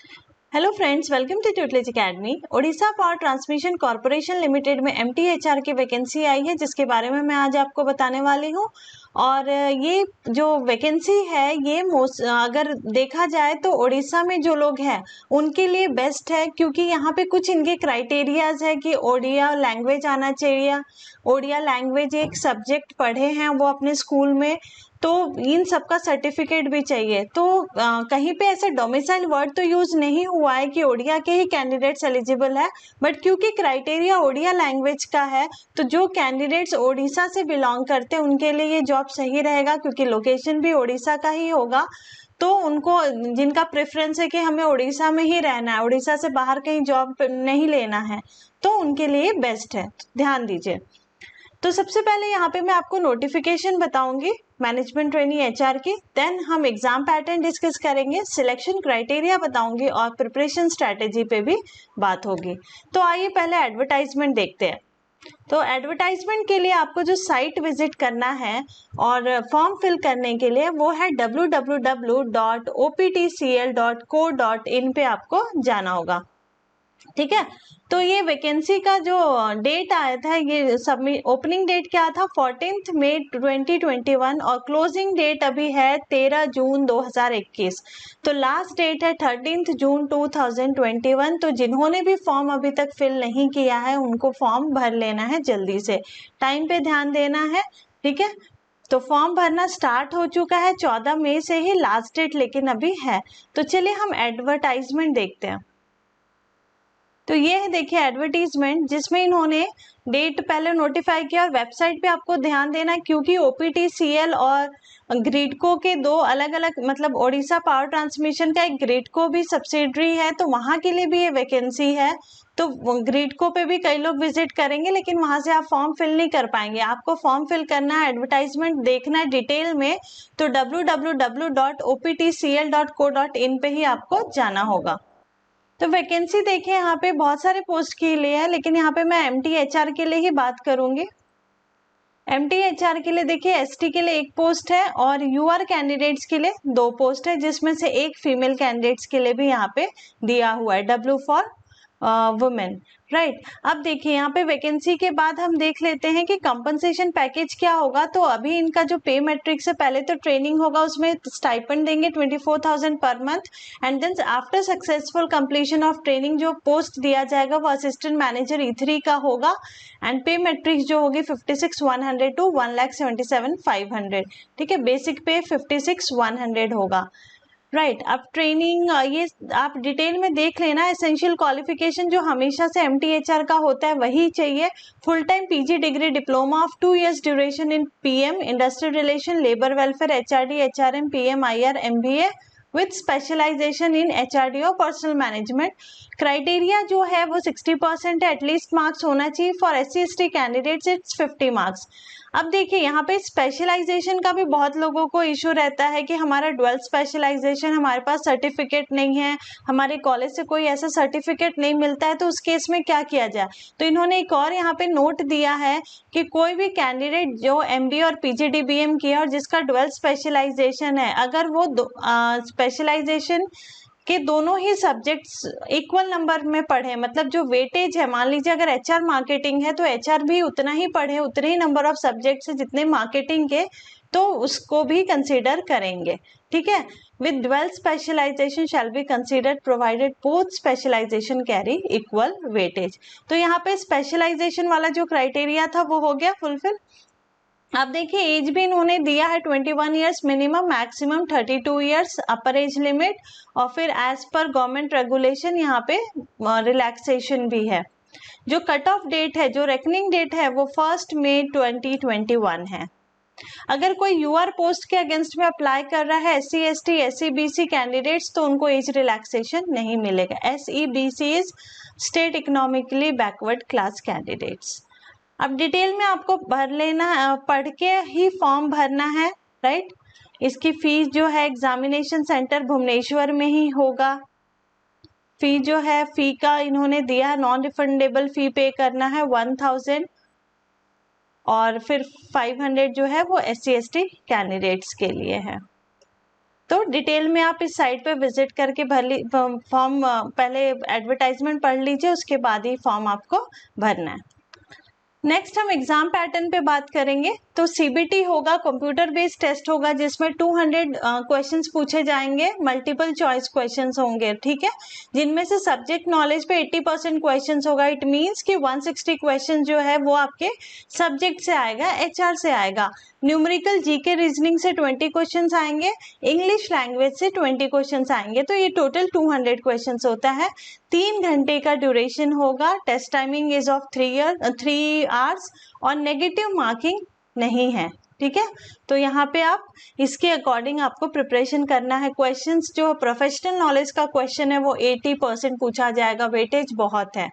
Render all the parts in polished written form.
Hello friends, welcome to tutelage academy. Odisha power transmission corporation limited में MTHR की vacancy आई है, जिसके बारे में मैं आज आपको बताने वाली हूँ। और ये जो वैकेंसी है ये अगर देखा जाए तो ओडिशा में जो लोग हैं उनके लिए बेस्ट है, क्योंकि यहाँ पे कुछ इनके क्राइटेरियाज है कि ओडिया लैंग्वेज आना चाहिए, ओडिया लैंग्वेज एक सब्जेक्ट पढ़े हैं वो अपने स्कूल में, तो इन सब का सर्टिफिकेट भी चाहिए। तो कहीं पे ऐसे डोमिसाइल वर्ड तो यूज नहीं हुआ है कि ओडिया के ही कैंडिडेट्स एलिजिबल है, बट क्योंकि क्राइटेरिया ओडिया लैंग्वेज का है तो जो कैंडिडेट्स ओडिशा से बिलोंग करते हैं उनके लिए ये जॉब सही रहेगा, क्योंकि लोकेशन भी ओडिशा का ही होगा। तो उनको जिनका प्रेफरेंस है कि हमें ओडिशा में ही रहना है, ओडिशा से बाहर कहीं जॉब नहीं लेना है, तो उनके लिए बेस्ट है, ध्यान दीजिए। तो सबसे पहले यहाँ पे मैं आपको नोटिफिकेशन बताऊंगी मैनेजमेंट ट्रेनी HR की, देन हम एग्जाम पैटर्न डिस्कस करेंगे, सिलेक्शन क्राइटेरिया बताऊंगी और प्रिपरेशन स्ट्रेटेजी पे भी बात होगी। तो आइए पहले एडवर्टाइजमेंट देखते हैं। तो एडवर्टाइजमेंट के लिए आपको जो साइट विजिट करना है और फॉर्म फिल करने के लिए वो है www.optcl.co.in पे आपको जाना होगा, ठीक है। तो ये वैकेंसी का जो डेट आया था, ये सबमिट ओपनिंग डेट क्या था, 14 मई 2021 और क्लोजिंग डेट अभी है 13 जून 2021। तो लास्ट डेट है 13 जून 2021। तो जिन्होंने भी फॉर्म अभी तक फिल नहीं किया है उनको फॉर्म भर लेना है जल्दी से, टाइम पे ध्यान देना है, ठीक है। तो फॉर्म भरना स्टार्ट हो चुका है 14 मई से ही, लास्ट डेट लेकिन अभी है। तो चलिए हम एडवर्टाइजमेंट देखते हैं। तो ये है, देखिए एडवर्टीजमेंट, जिसमें इन्होंने डेट पहले नोटिफाई किया और वेबसाइट पे आपको ध्यान देना है, क्योंकि OPTCL और ग्रिडको के दो अलग अलग, मतलब ओडिशा पावर ट्रांसमिशन का एक ग्रिडको भी सब्सिडरी है, तो वहां के लिए भी ये वैकेंसी है। तो ग्रिडको पे भी कई लोग विजिट करेंगे, लेकिन वहां से आप फॉर्म फिल नहीं कर पाएंगे। आपको फॉर्म फिल करना है, एडवर्टाइजमेंट देखना है डिटेल में, तो www.optcl.co.in पे ही आपको जाना होगा। तो वैकेंसी देखिए, यहाँ पे बहुत सारे पोस्ट के लिए है, लेकिन यहाँ पे मैं MTHR के लिए ही बात करूंगी। MTHR के लिए देखिए ST के लिए एक पोस्ट है और UR कैंडिडेट्स के लिए 2 पोस्ट है, जिसमें से एक फीमेल कैंडिडेट्स के लिए भी यहाँ पे दिया हुआ है, W फॉर वुमेन, राइट। अब देखिए यहाँ पे वैकेंसी के बाद हम देख लेते हैं कि कंपनसेशन पैकेज क्या होगा। तो अभी इनका जो पे मैट्रिक्स है, पहले तो ट्रेनिंग होगा, उसमें स्टाइपेंड देंगे 24,000 per month, and then after successful completion of training जो पोस्ट दिया जाएगा वो असिस्टेंट मैनेजर E3 का होगा, एंड पे मैट्रिक्स जो होगी 56,100 टू 1,77,500, ठीक है। बेसिक पे 56,100 होगा, राइट। अब ट्रेनिंग ये आप डिटेल में देख लेना। एसेंशियल क्वालिफिकेशन जो हमेशा से MTHR का होता है वही चाहिए, full time PG degree diploma of 2 years duration in PM industrial relation, labour welfare, HRD HRM PM IR MBA with specialisation in HRD और पर्सनल मैनेजमेंट। क्राइटेरिया जो है वो 60% है, एटलीस्ट मार्क्स होना चाहिए। For SC ST candidates it's 50 marks. अब देखिए यहाँ पे स्पेशलाइजेशन का भी बहुत लोगों को इशू रहता है कि हमारा डुअल स्पेशलाइजेशन, हमारे पास सर्टिफिकेट नहीं है, हमारे कॉलेज से कोई ऐसा सर्टिफिकेट नहीं मिलता है, तो उस केस में क्या किया जाए। तो इन्होंने एक और यहाँ पे नोट दिया है कि कोई भी कैंडिडेट जो MBA और PGDBM किया और जिसका डुअल स्पेशलाइजेशन है, अगर वो स्पेशलाइजेशन के दोनों ही सब्जेक्ट्स इक्वल नंबर में पढ़े, मतलब जो वेटेज है, मान लीजिए अगर HR मार्केटिंग है तो HR भी उतना ही पढ़े, उतने ही नंबर ऑफ सब्जेक्ट्स है जितने मार्केटिंग के, तो उसको भी कंसीडर करेंगे, ठीक है। With dual specialisation shall be considered provided both specialisation carry equal weightage. तो यहाँ पे स्पेशलाइजेशन वाला जो क्राइटेरिया था वो हो गया फुलफिल। अब देखिए एज भी इन्होंने दिया है 21 ईयर्स मिनिमम, मैक्सिमम 32 ईयर्स अपर एज लिमिट, और फिर एज पर गवर्नमेंट रेगुलेशन यहाँ पे रिलैक्सेशन भी है। जो कट ऑफ डेट है, जो रेकनिंग डेट है वो 1 मई 2021 है। अगर कोई UR पोस्ट के अगेंस्ट में अप्लाई कर रहा है SC ST SC BC candidates, तो उनको एज रिलैक्सेशन नहीं मिलेगा। SE BC is state economically backward class candidates. अब डिटेल में आपको भर लेना, पढ़ के ही फॉर्म भरना है, राइट। इसकी फीस जो है एग्जामिनेशन सेंटर भुवनेश्वर में ही होगा। फी जो है, फी का इन्होंने दिया है, नॉन रिफंडेबल फी पे करना है 1,000, और फिर 500 जो है वो SC ST कैंडिडेट्स के लिए है। तो डिटेल में आप इस साइट पे विजिट करके फॉर्म पहले एडवर्टाइजमेंट पढ़ लीजिए, उसके बाद ही फॉर्म आपको भरना है। नेक्स्ट हम एग्जाम पैटर्न पे बात करेंगे। तो सीबीटी होगा, कंप्यूटर बेस्ड टेस्ट होगा, जिसमें 200 क्वेश्चंस पूछे जाएंगे, मल्टीपल चॉइस क्वेश्चंस होंगे, ठीक है, जिनमें से सब्जेक्ट नॉलेज पे 80% क्वेश्चंस होगा। इट मींस कि 160 क्वेश्चन जो है वो आपके सब्जेक्ट से आएगा, एचआर से आएगा। न्यूमेरिकल, जीके, रीजनिंग से 20 क्वेश्चंस आएंगे, इंग्लिश लैंग्वेज से 20 क्वेश्चंस आएंगे, तो ये टोटल 200 क्वेश्चंस होता है। 3 घंटे का ड्यूरेशन होगा। Test timing is of 3 hours और नेगेटिव मार्किंग नहीं है, ठीक है। तो यहाँ पे आप इसके अकॉर्डिंग आपको प्रिपरेशन करना है। क्वेश्चंस जो प्रोफेशनल नॉलेज का क्वेश्चन है वो 80% पूछा जाएगा, वेटेज बहुत है,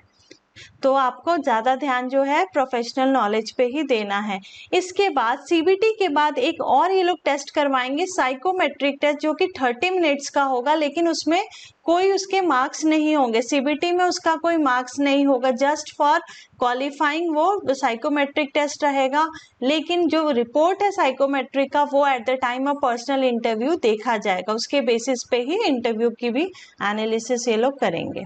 तो आपको ज़्यादा ध्यान जो है प्रोफेशनल नॉलेज पे ही देना है। इसके बाद सीबीटी के बाद एक और ये लोग टेस्ट करवाएंगे, साइकोमेट्रिक टेस्ट, जो कि 30 मिनट्स का होगा, लेकिन उसमें कोई उसके मार्क्स नहीं होंगे। सीबीटी में उसका कोई मार्क्स नहीं होगा, जस्ट फॉर क्वालिफाइंग वो साइकोमेट्रिक टेस्ट रहेगा। लेकिन जो रिपोर्ट है साइकोमेट्रिक का, वो at the time of personal interview देखा जाएगा, उसके बेसिस पे ही इंटरव्यू की भी एनालिसिस ये लोग करेंगे।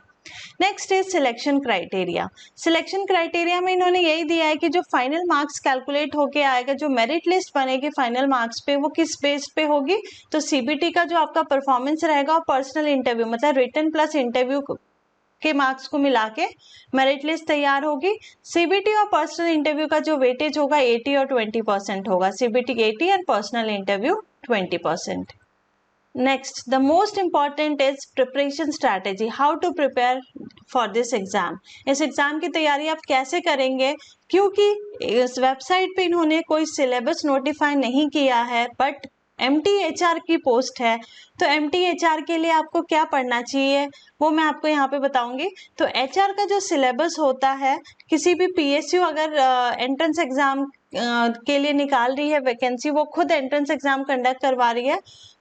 Next is selection criteria. Selection criteria में इन्होंने यही दिया है कि जो फाइनल मार्क्स कैलकुलेट होके आएगा, जो मेरिट लिस्ट बनेगी फाइनल मार्क्स पे, वो किस बेस पे होगी, तो सीबीटी का जो आपका परफॉर्मेंस रहेगा और पर्सनल इंटरव्यू मतलब रिटन प्लस इंटरव्यू के मार्क्स को मिला के मेरिट लिस्ट तैयार होगी। सीबीटी और पर्सनल इंटरव्यू का जो वेटेज होगा 80 और 20% होगा, CBT 80 and personal interview 20%। Next, the most important is preparation strategy. How to prepare for this exam. इस एग्जाम की तैयारी आप कैसे करेंगे, क्योंकि इस वेबसाइट पे इन्होंने कोई सिलेबस नोटिफाई नहीं किया है, बट MTHR की पोस्ट है, तो MTHR के लिए आपको क्या पढ़ना चाहिए वो मैं आपको यहाँ पे बताऊंगी। तो HR का जो सिलेबस होता है, किसी भी PSU अगर एंट्रेंस एग्जाम के लिए निकाल रही है वैकेंसी, वो खुद एंट्रेंस एग्जाम कंडक्ट करवा रही है,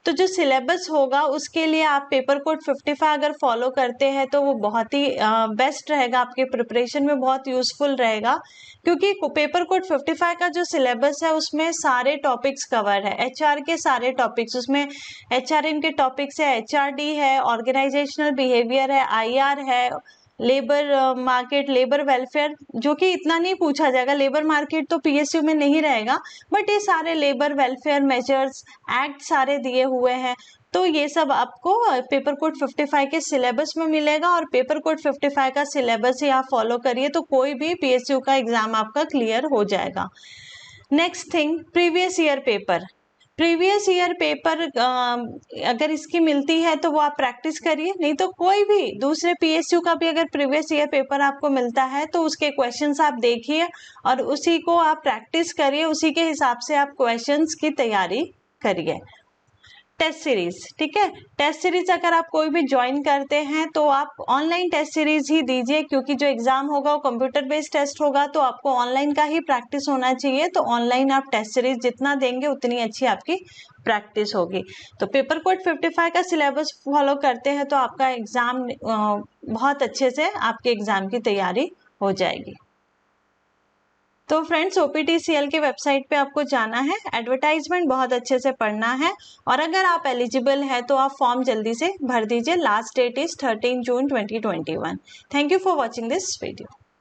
तो जो सिलेबस होगा उसके लिए आप पेपर कोड 55 अगर फॉलो करते हैं तो वो बहुत ही बेस्ट रहेगा, आपके प्रिपरेशन में बहुत यूजफुल रहेगा। क्योंकि पेपर कोड 55 का जो सिलेबस है उसमें सारे टॉपिक्स कवर है, HR के सारे टॉपिक्स, उसमें HRM के टॉपिक्स है, HRD है, ऑर्गेनाइजेशनल बिहेवियर है, IR है, लेबर मार्केट, लेबर वेलफेयर, जो कि इतना नहीं पूछा जाएगा, लेबर मार्केट तो PSU में नहीं रहेगा, बट ये सारे लेबर वेलफेयर मेजर्स एक्ट सारे दिए हुए हैं। तो ये सब आपको पेपर कोड 55 के सिलेबस में मिलेगा, और पेपर कोड 55 का सिलेबस ही आप फॉलो करिए तो कोई भी PSU का एग्जाम आपका क्लियर हो जाएगा। Next thing, previous year paper. Previous year paper अगर इसकी मिलती है तो वो आप प्रैक्टिस करिए, नहीं तो कोई भी दूसरे PSU का भी अगर प्रीवियस ईयर पेपर आपको मिलता है तो उसके क्वेश्चंस आप देखिए और उसी को आप प्रैक्टिस करिए, उसी के हिसाब से आप क्वेश्चंस की तैयारी करिए। टेस्ट सीरीज, ठीक है, टेस्ट सीरीज अगर आप कोई भी ज्वाइन करते हैं तो आप ऑनलाइन टेस्ट सीरीज ही दीजिए, क्योंकि जो एग्जाम होगा वो कंप्यूटर बेस्ड टेस्ट होगा, तो आपको ऑनलाइन का ही प्रैक्टिस होना चाहिए। तो ऑनलाइन आप टेस्ट सीरीज जितना देंगे उतनी अच्छी आपकी प्रैक्टिस होगी। तो पेपर कोड 55 का सिलेबस फॉलो करते हैं तो आपका एग्जाम बहुत अच्छे से आपके एग्जाम की तैयारी हो जाएगी। तो फ्रेंड्स, OPTCL के वेबसाइट पे आपको जाना है, एडवर्टाइजमेंट बहुत अच्छे से पढ़ना है, और अगर आप एलिजिबल है तो आप फॉर्म जल्दी से भर दीजिए। Last date is 13 June 2021। Thank you for watching this video.